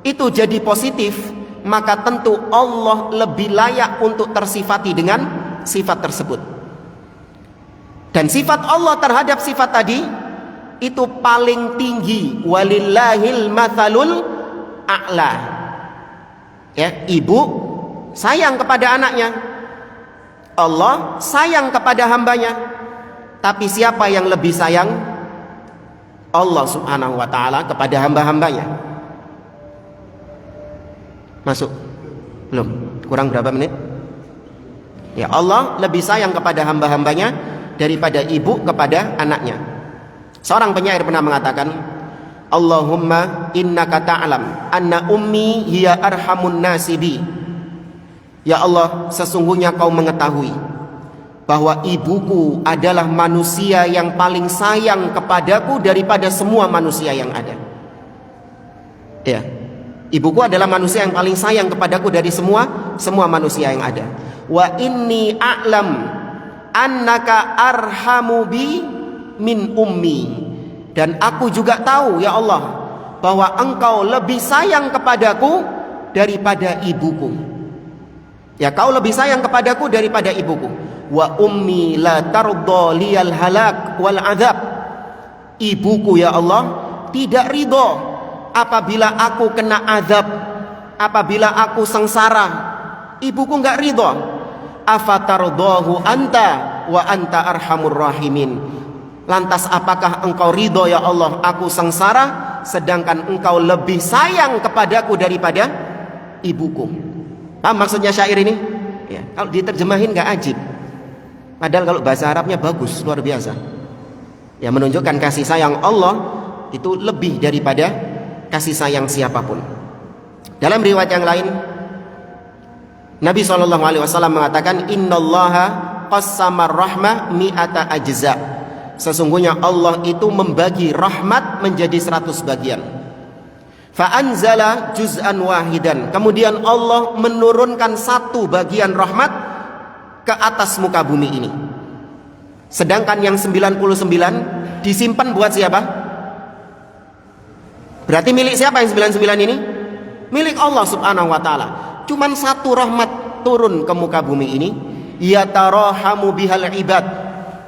itu jadi positif, maka tentu Allah lebih layak untuk tersifati dengan sifat tersebut. Dan sifat Allah terhadap sifat tadi itu paling tinggi. Walillahil mathalul a'la. Ya, ibu sayang kepada anaknya, Allah sayang kepada hambanya. Tapi siapa yang lebih sayang? Allah subhanahu wa ta'ala kepada hamba-hambanya. Masuk? Belum? Kurang berapa menit? Ya, Allah lebih sayang kepada hamba-hambanya daripada ibu kepada anaknya. Seorang penyair pernah mengatakan, Allahumma innaka ta'lam anna ummi hiya arhamun nasibi. Ya Allah, sesungguhnya kau mengetahui bahwa ibuku adalah manusia yang paling sayang kepadaku daripada semua manusia yang ada. Ya, ibuku adalah manusia yang paling sayang kepadaku dari semua manusia yang ada. Wa inni a'lam annaka arhamu bi min ummi. Dan aku juga tahu ya Allah bahwa engkau lebih sayang kepadaku daripada ibuku. Ya, kau lebih sayang kepadaku daripada ibuku. Wa ummi la tardha liyal halak wal azab. Ibuku ya Allah tidak ridho apabila aku kena azab, apabila aku sengsara. Ibuku enggak ridho. Afatardahu anta wa anta arhamur rahimin. Lantas apakah engkau ridho ya Allah aku sengsara sedangkan engkau lebih sayang kepadaku daripada ibuku? Paham maksudnya syair ini? Ya, kalau diterjemahin nggak ajib. Padahal kalau bahasa Arabnya bagus, luar biasa. Ya, menunjukkan kasih sayang Allah itu lebih daripada kasih sayang siapapun. Dalam riwayat yang lain, Nabi SAW mengatakan, Innallaha qassamar rahmah mi'ata ajza. Sesungguhnya Allah itu membagi rahmat menjadi 100 bagian. Fa'anzala juz'an wahidan. Kemudian Allah menurunkan satu bagian rahmat ke atas muka bumi ini. Sedangkan yang 99 disimpan buat siapa? Berarti milik siapa yang 99 ini? Milik Allah subhanahu wa ta'ala. Cuman satu rahmat turun ke muka bumi ini, yatarahamu bihal ibad.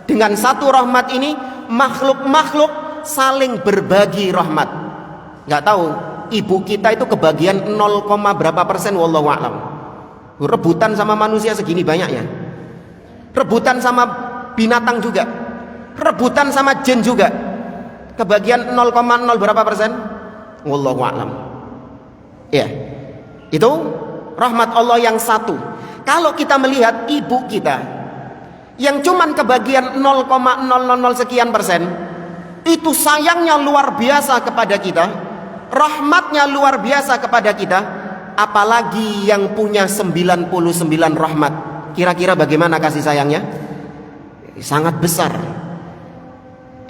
Dengan satu rahmat ini makhluk-makhluk saling berbagi rahmat. Nggak tahu ibu kita itu kebagian 0, berapa persen, wallahu a'lam. Rebutan sama manusia segini banyaknya. Rebutan sama binatang juga. Rebutan sama jin juga. Kebagian 0,0 berapa persen? Wallahu a'lam. Ya. Itu rahmat Allah yang satu. Kalau kita melihat ibu kita yang cuman kebagian 0,000 sekian persen, itu sayangnya luar biasa kepada kita, rahmatnya luar biasa kepada kita, apalagi yang punya 99 rahmat. Kira-kira bagaimana kasih sayangnya? Sangat besar.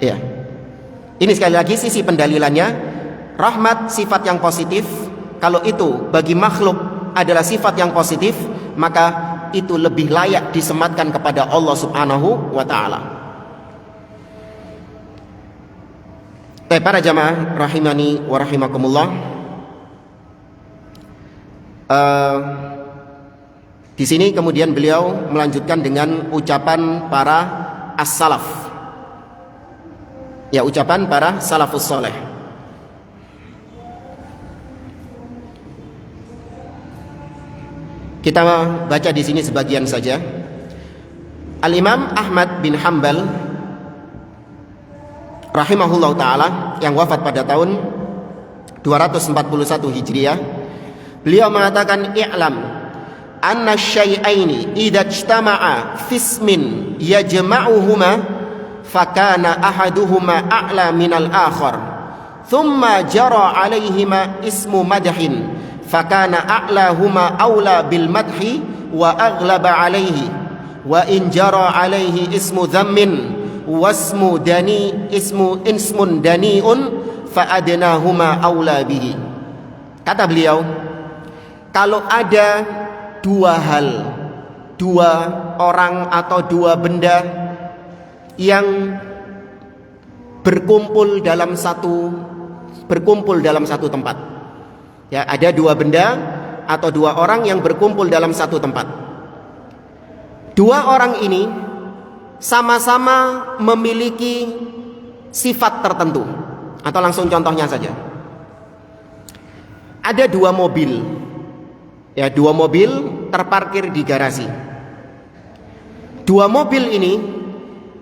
Ya. Ini sekali lagi sisi pendalilannya, rahmat sifat yang positif. Kalau itu bagi makhluk adalah sifat yang positif, maka itu lebih layak disematkan kepada Allah subhanahu wa ta'ala. Para jamaah rahimani wa rahimakumullah, di sini kemudian beliau melanjutkan dengan ucapan para as-salaf. Ya, ucapan para salafus soleh. Kita baca di sini sebagian saja. Al-Imam Ahmad bin Hanbal rahimahullah ta'ala, yang wafat pada tahun 241 Hijriah, beliau mengatakan, i'lam anna syai'aini idza ijtama'a fismin yajma'uhuma fakana ahaduhuma a'la minal akhar thumma jara 'alaihima ismu madhin fakana a'lahuma aula bil madhi wa aghlaba 'alaihi wa in jara 'alaihi ismu dhammin wasmu dani ismun daniun fa adnahuma aula bihi. Kata beliau, kalau ada dua hal, dua orang atau dua benda yang berkumpul dalam satu tempat. Ya, ada dua benda atau dua orang yang berkumpul dalam satu tempat. Dua orang ini sama-sama memiliki sifat tertentu. Atau langsung contohnya saja. Ada dua mobil. Ya, dua mobil terparkir di garasi. Dua mobil ini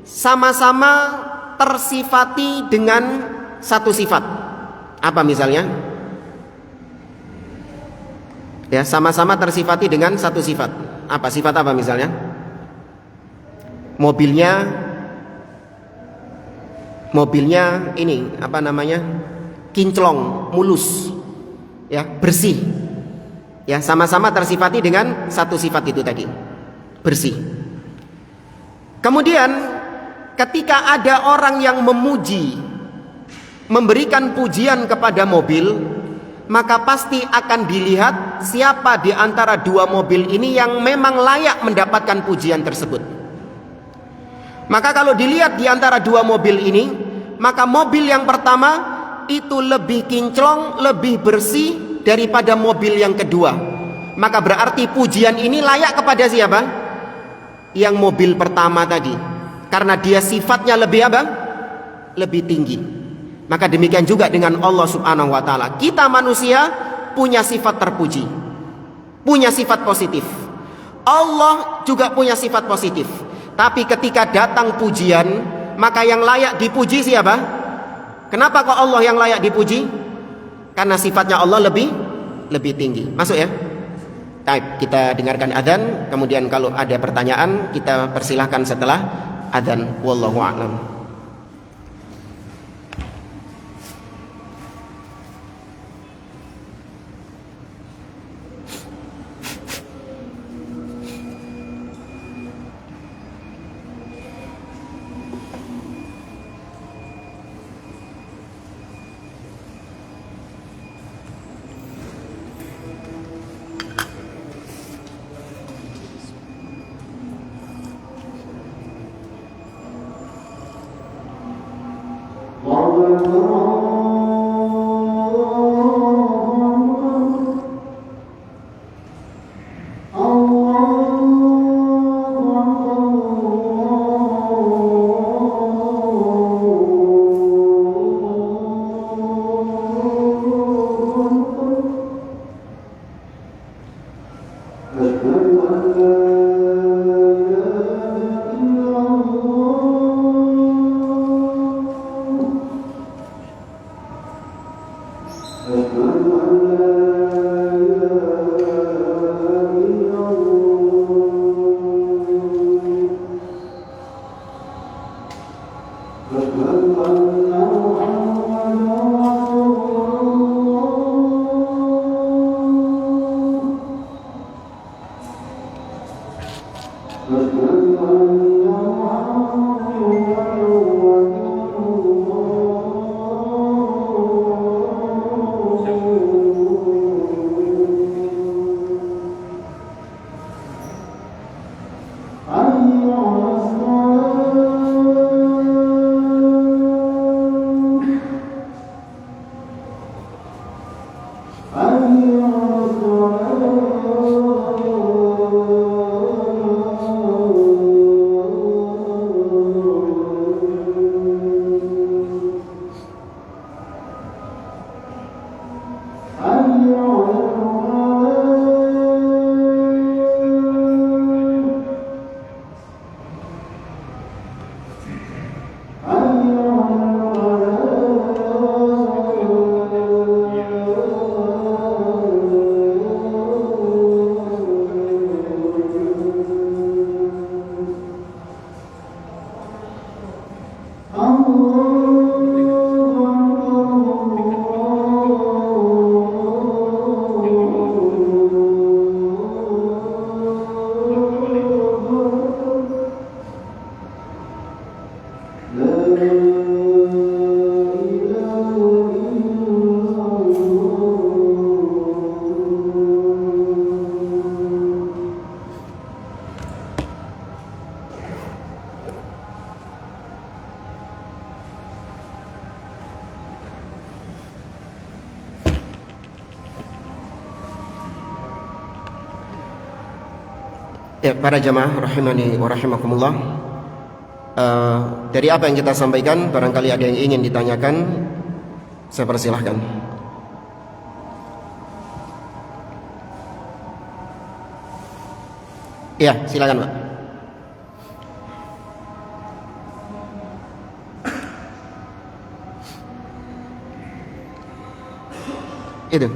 sama-sama tersifati dengan satu sifat. Apa misalnya? Ya, sama-sama tersifati dengan satu sifat. Apa sifat apa misalnya? Mobilnya ini apa namanya? Kinclong, mulus. Ya, bersih. Ya, sama-sama tersifati dengan satu sifat itu tadi. Bersih. Kemudian ketika ada orang yang memuji, memberikan pujian kepada mobil, maka pasti akan dilihat siapa di antara dua mobil ini yang memang layak mendapatkan pujian tersebut. Maka kalau dilihat di antara dua mobil ini, maka mobil yang pertama itu lebih kinclong, lebih bersih daripada mobil yang kedua. Maka berarti pujian ini layak kepada siapa? Yang mobil pertama tadi, karena dia sifatnya lebih apa? Lebih tinggi. Maka demikian juga dengan Allah subhanahu wa ta'ala. Kita manusia punya sifat terpuji, punya sifat positif. Allah juga punya sifat positif. Tapi ketika datang pujian, maka yang layak dipuji siapa? Kenapa kok Allah yang layak dipuji? Karena sifatnya Allah lebih tinggi. Masuk ya? Baik, kita dengarkan adzan, kemudian kalau ada pertanyaan kita persilahkan setelah adzan. Wallahu a'lam. Ya, para jamaah rahimani wa rahimakumullah, dari apa yang kita sampaikan barangkali ada yang ingin ditanyakan, saya persilahkan. Ya, silakan Pak. Itu.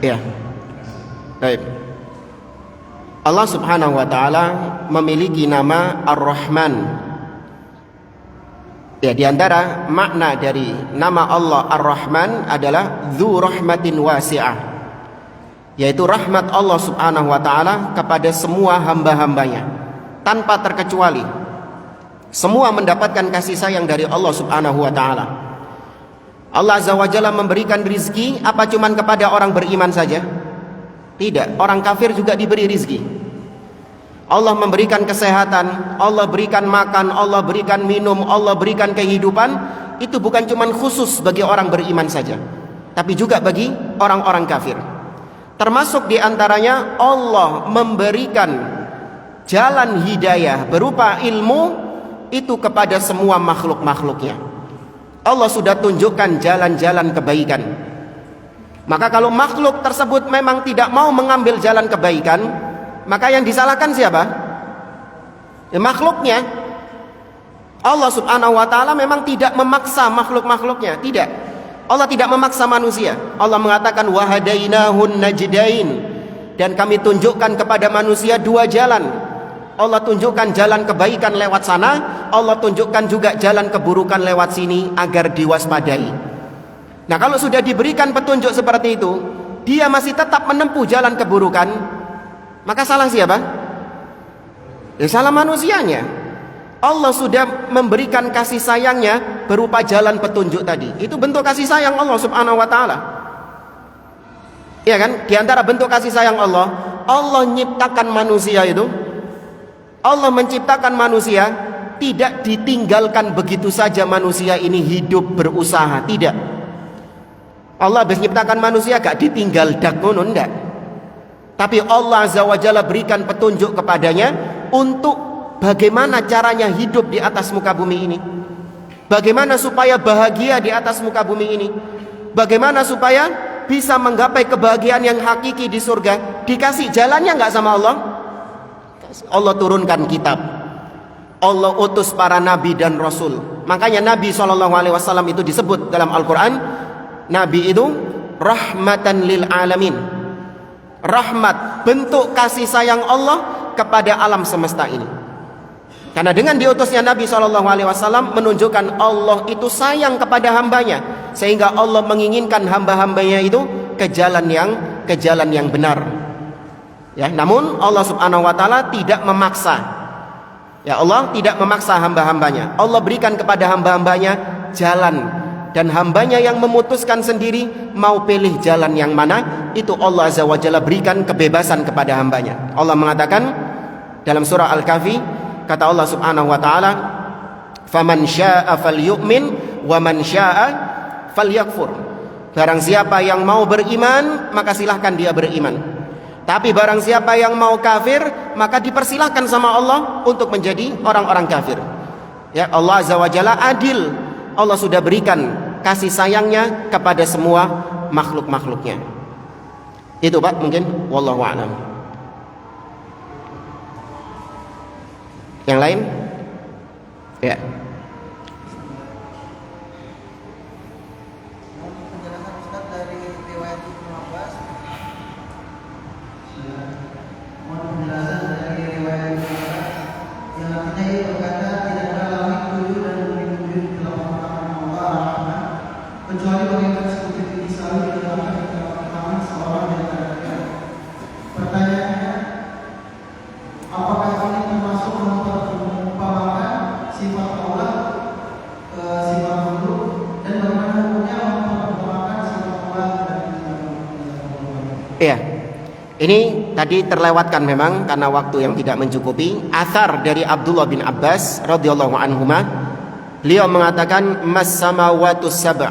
Ya, baik. Allah Subhanahu wa Ta'ala memiliki nama Ar-Rahman. Ya, di antara makna dari nama Allah Ar-Rahman adalah Dzu Rahmatin Wasi'ah, yaitu rahmat Allah Subhanahu wa Ta'ala kepada semua hamba-hambanya tanpa terkecuali. Semua mendapatkan kasih sayang dari Allah Subhanahu wa taala. Allah Azza wa Jalla memberikan rizki apa cuman kepada orang beriman saja? Tidak, orang kafir juga diberi rizki. Allah memberikan kesehatan, Allah berikan makan, Allah berikan minum, Allah berikan kehidupan. Itu bukan cuman khusus bagi orang beriman saja, tapi juga bagi orang-orang kafir. Termasuk diantaranya Allah memberikan jalan hidayah berupa ilmu itu kepada semua makhluk-makhluknya. Allah sudah tunjukkan jalan-jalan kebaikan. Maka kalau makhluk tersebut memang tidak mau mengambil jalan kebaikan, maka yang disalahkan siapa? Ya, makhluknya. Allah Subhanahu wa taala memang tidak memaksa makhluk-makhluknya, tidak. Allah tidak memaksa manusia. Allah mengatakan wahadainahun najdain, dan kami tunjukkan kepada manusia dua jalan. Allah tunjukkan jalan kebaikan lewat sana, Allah tunjukkan juga jalan keburukan lewat sini agar diwaspadai. Nah, kalau sudah diberikan petunjuk seperti itu, dia masih tetap menempuh jalan keburukan, maka salah siapa? Ya, salah manusianya. Allah sudah memberikan kasih sayangnya berupa jalan petunjuk tadi. Itu bentuk kasih sayang Allah Subhanahu wa taala. Ya kan? Di antara bentuk kasih sayang Allah, Allah menciptakan manusia itu, Allah menciptakan manusia tidak ditinggalkan begitu saja manusia ini hidup berusaha, tidak. Allah habis menciptakan manusia gak ditinggal dak ngono ndak. Tapi Allah Azza wa Jalla berikan petunjuk kepadanya untuk bagaimana caranya hidup di atas muka bumi ini. Bagaimana supaya bahagia di atas muka bumi ini. Bagaimana supaya bisa menggapai kebahagiaan yang hakiki di surga. Dikasih jalannya gak sama Allah? Allah turunkan kitab, Allah utus para nabi dan rasul. Makanya Nabi SAW itu disebut dalam Al-Quran, Nabi itu rahmatan lil alamin. Rahmat, bentuk kasih sayang Allah kepada alam semesta ini. Karena dengan diutusnya Nabi SAW menunjukkan Allah itu sayang kepada hambanya, sehingga Allah menginginkan hamba-hambanya itu ke jalan yang benar. Ya, namun Allah Subhanahu wa taala tidak memaksa. Ya, Allah tidak memaksa hamba-hambanya. Allah berikan kepada hamba-hambanya jalan, dan hambanya yang memutuskan sendiri mau pilih jalan yang mana, itu Allah Azza wa Jalla berikan kebebasan kepada hambanya. Allah mengatakan dalam surah Al-Kahfi, kata Allah Subhanahu wa taala, "Faman syaa'a falyu'min wa man syaa'a falyakfur." Barang siapa yang mau beriman, maka silahkan dia beriman. Tapi barang siapa yang mau kafir, maka dipersilahkan sama Allah untuk menjadi orang-orang kafir. Ya, Allah Azza wa Jalla adil. Allah sudah berikan kasih sayangnya kepada semua makhluk-makhluknya. Itu Pak mungkin, wallahu a'lam. Yang lain? Ya. Iya, ini tadi terlewatkan memang karena waktu yang tidak mencukupi. Athar dari Abdullah bin Abbas radhiyallahu anhuma, beliau mengatakan mas samawati sab'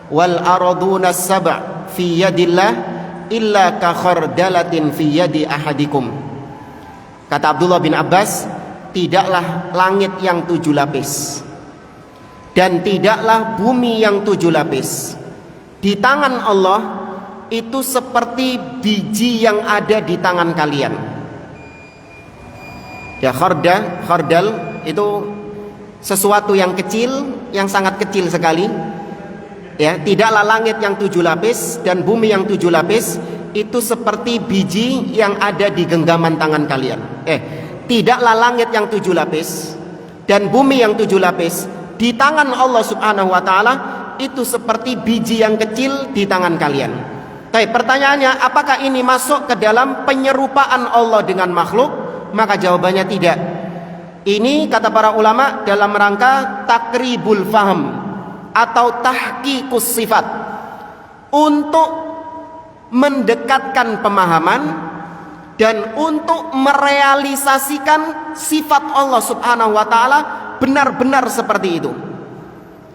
wal arduna sab' fi yadillah illa ka khardalatin fi yadi ahadikum. Kata Abdullah bin Abbas, tidaklah langit yang 7 lapis dan tidaklah bumi yang 7 lapis di tangan Allah itu seperti biji yang ada di tangan kalian. Ya, khardal itu sesuatu yang kecil, yang sangat kecil sekali. Ya, tidaklah langit yang 7 lapis dan bumi yang 7 lapis itu seperti biji yang ada di genggaman tangan kalian. Tidaklah langit yang 7 lapis dan bumi yang 7 lapis di tangan Allah Subhanahu wa taala itu seperti biji yang kecil di tangan kalian. Tapi pertanyaannya, apakah ini masuk ke dalam penyerupaan Allah dengan makhluk? Maka jawabannya tidak. Ini kata para ulama dalam rangka takribul faham atau tahqiqus sifat, untuk mendekatkan pemahaman dan untuk merealisasikan sifat Allah Subhanahu wa taala benar-benar seperti itu.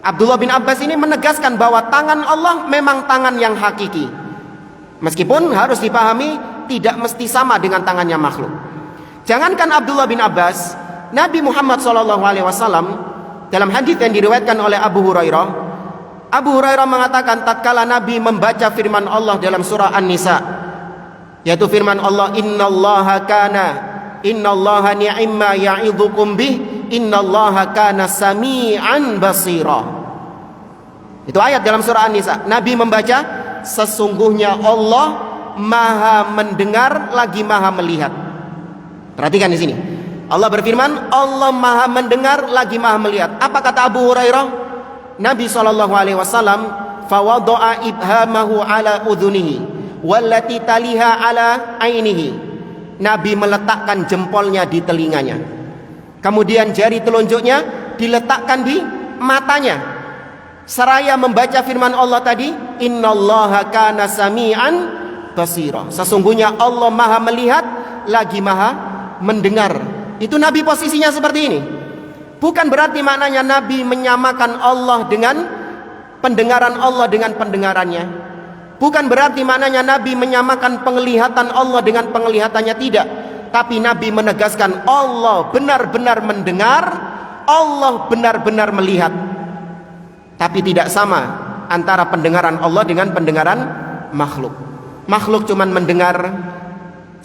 Abdullah bin Abbas ini menegaskan bahwa tangan Allah memang tangan yang hakiki, meskipun harus dipahami tidak mesti sama dengan tangannya makhluk. Jangankan Abdullah bin Abbas, Nabi Muhammad SAW dalam hadis yang diriwayatkan oleh Abu Hurairah mengatakan tatkala Nabi membaca firman Allah dalam surah An-Nisa, yaitu firman Allah, innallaha ni'ma ya'idzukum bih innallaha kana sami'an basira. Itu ayat dalam surah An-Nisa. Nabi membaca, sesungguhnya Allah maha mendengar lagi maha melihat. Perhatikan di sini. Allah berfirman, Allah maha mendengar lagi maha melihat. Apa kata Abu Hurairah? Nabi SAW fawado'a ibhamahu ala udhunihi wallati taliha ala ainihi. Nabi meletakkan jempolnya di telinganya, kemudian jari telunjuknya diletakkan di matanya, seraya membaca firman Allah tadi, innallaha kana sami'an basira. Sesungguhnya Allah maha melihat lagi maha mendengar. Itu Nabi posisinya seperti ini. Bukan berarti maknanya Nabi menyamakan Allah dengan pendengaran Allah dengan pendengarannya. Bukan berarti maknanya Nabi menyamakan penglihatan Allah dengan penglihatannya, tidak. Tapi Nabi menegaskan Allah benar-benar mendengar, Allah benar-benar melihat. Tapi tidak sama antara pendengaran Allah dengan pendengaran makhluk. Makhluk cuma mendengar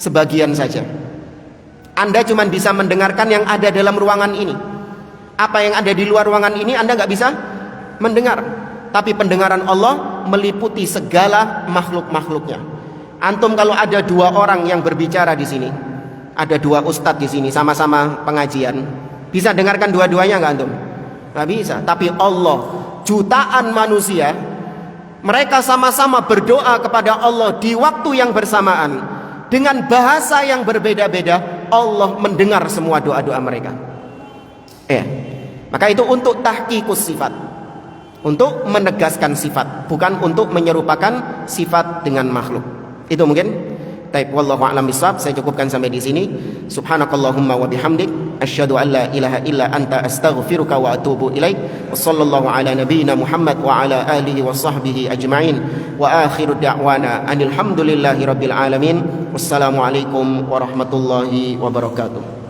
sebagian saja. Anda cuma bisa mendengarkan yang ada dalam ruangan ini. Apa yang ada di luar ruangan ini Anda nggak bisa mendengar. Tapi pendengaran Allah meliputi segala makhluk-makhluknya. Antum kalau ada dua orang yang berbicara di sini, ada dua ustadz di sini sama-sama pengajian, bisa dengarkan dua-duanya nggak antum? Nggak bisa. Tapi Allah, jutaan manusia, mereka sama-sama berdoa kepada Allah di waktu yang bersamaan dengan bahasa yang berbeda-beda. Allah mendengar semua doa-doa mereka. Maka itu untuk tahqiqus sifat, untuk menegaskan sifat, bukan untuk menyerupakan sifat dengan makhluk. Itu mungkin. Taib, wallahu a'lam bishawab. Saya cukupkan sampai di sini. Subhanakallahumma wa bihamdik, asyhadu an la ilaha illa anta, astaghfiruka wa atubu ilaik. Wassallallahu ala nabiyyina Muhammad wa ala alihi wa sahbihi ajma'in. Wa akhiru da'wana anil hamdulillahi rabbil alamin. Wassalamu alaikum warahmatullahi wabarakatuh.